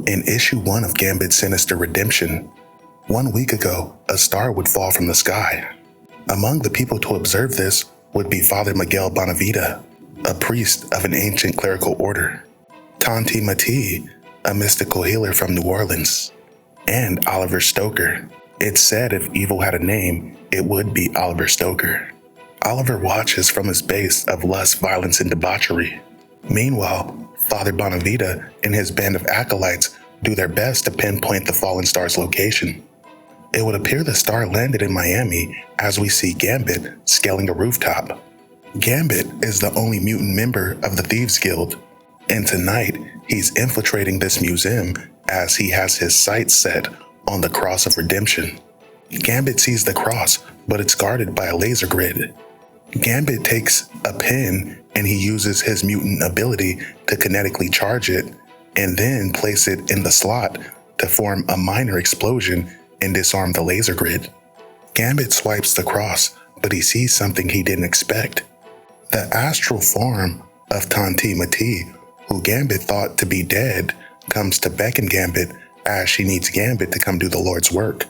In issue 1 of Gambit's Sinister Redemption, 1 week ago, a star would fall from the sky. Among the people to observe this would be Father Miguel Bonavita, a priest of an ancient clerical order, Tanti Mati, a mystical healer from New Orleans, and Oliver Stoker. It's said if evil had a name, it would be Oliver Stoker. Oliver watches from his base of lust, violence, and debauchery. Meanwhile, Father Bonavita and his band of acolytes do their best to pinpoint the fallen star's location. It would appear the star landed in Miami as we see Gambit scaling a rooftop. Gambit is the only mutant member of the Thieves Guild, and tonight he's infiltrating this museum as he has his sights set on the Cross of Redemption. Gambit sees the cross, but it's guarded by a laser grid. Gambit takes a pin and he uses his mutant ability to kinetically charge it and then place it in the slot to form a minor explosion and disarm the laser grid. Gambit swipes the cross, but he sees something he didn't expect. The astral form of Tanti Mati, who Gambit thought to be dead, comes to beckon Gambit as she needs Gambit to come do the Lord's work.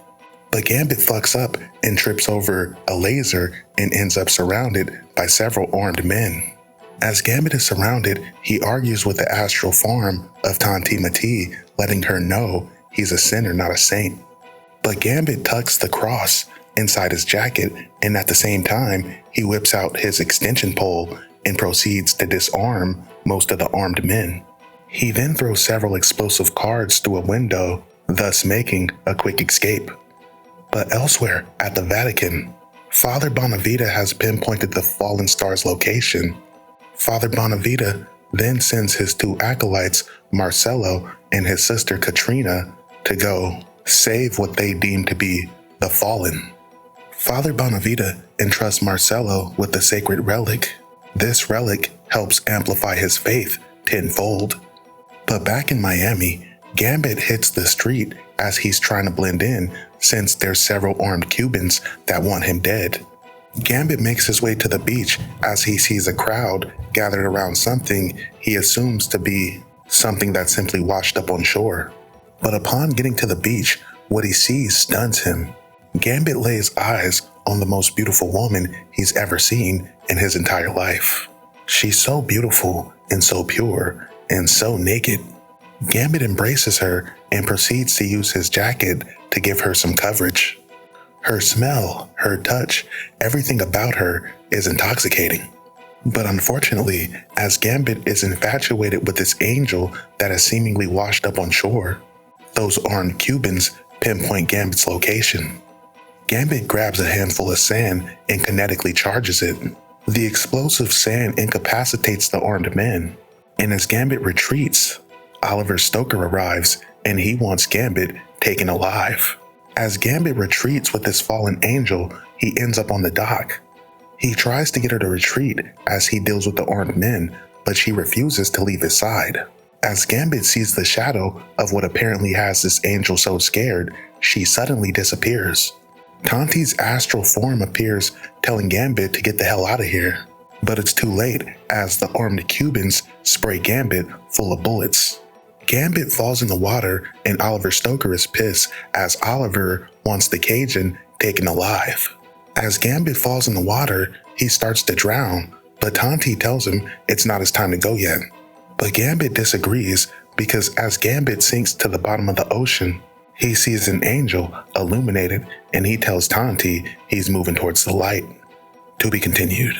But Gambit fucks up and trips over a laser and ends up surrounded by several armed men. As Gambit is surrounded, he argues with the astral form of Tanti Mati, letting her know he's a sinner, not a saint. But Gambit tucks the cross inside his jacket, and at the same time, he whips out his extension pole and proceeds to disarm most of the armed men. He then throws several explosive cards through a window, thus making a quick escape. But elsewhere at the Vatican, Father Bonavita has pinpointed the fallen star's location. Father Bonavita then sends his 2 acolytes, Marcelo and his sister Katrina, to go save what they deem to be the fallen. Father Bonavita entrusts Marcelo with the sacred relic. This relic helps amplify his faith tenfold. But back in Miami, Gambit hits the street as he's trying to blend in since there's several armed Cubans that want him dead. Gambit makes his way to the beach as he sees a crowd gathered around something he assumes to be something that simply washed up on shore. But upon getting to the beach, what he sees stuns him. Gambit lays eyes on the most beautiful woman he's ever seen in his entire life. She's so beautiful and so pure and so naked. Gambit embraces her and proceeds to use his jacket to give her some coverage. Her smell, her touch, everything about her is intoxicating. But unfortunately, as Gambit is infatuated with this angel that is seemingly washed up on shore, those armed Cubans pinpoint Gambit's location. Gambit grabs a handful of sand and kinetically charges it. The explosive sand incapacitates the armed men, and as Gambit retreats, Oliver Stoker arrives and he wants Gambit taken alive. As Gambit retreats with his fallen angel, he ends up on the dock. He tries to get her to retreat as he deals with the armed men, but she refuses to leave his side. As Gambit sees the shadow of what apparently has this angel so scared, she suddenly disappears. Tanti's astral form appears, telling Gambit to get the hell out of here. But it's too late as the armed Cubans spray Gambit full of bullets. Gambit falls in the water and Oliver Stoker is pissed as Oliver wants the Cajun taken alive. As Gambit falls in the water, he starts to drown, but Tanti tells him it's not his time to go yet. But Gambit disagrees because as Gambit sinks to the bottom of the ocean, he sees an angel illuminated and he tells Tanti he's moving towards the light. To be continued.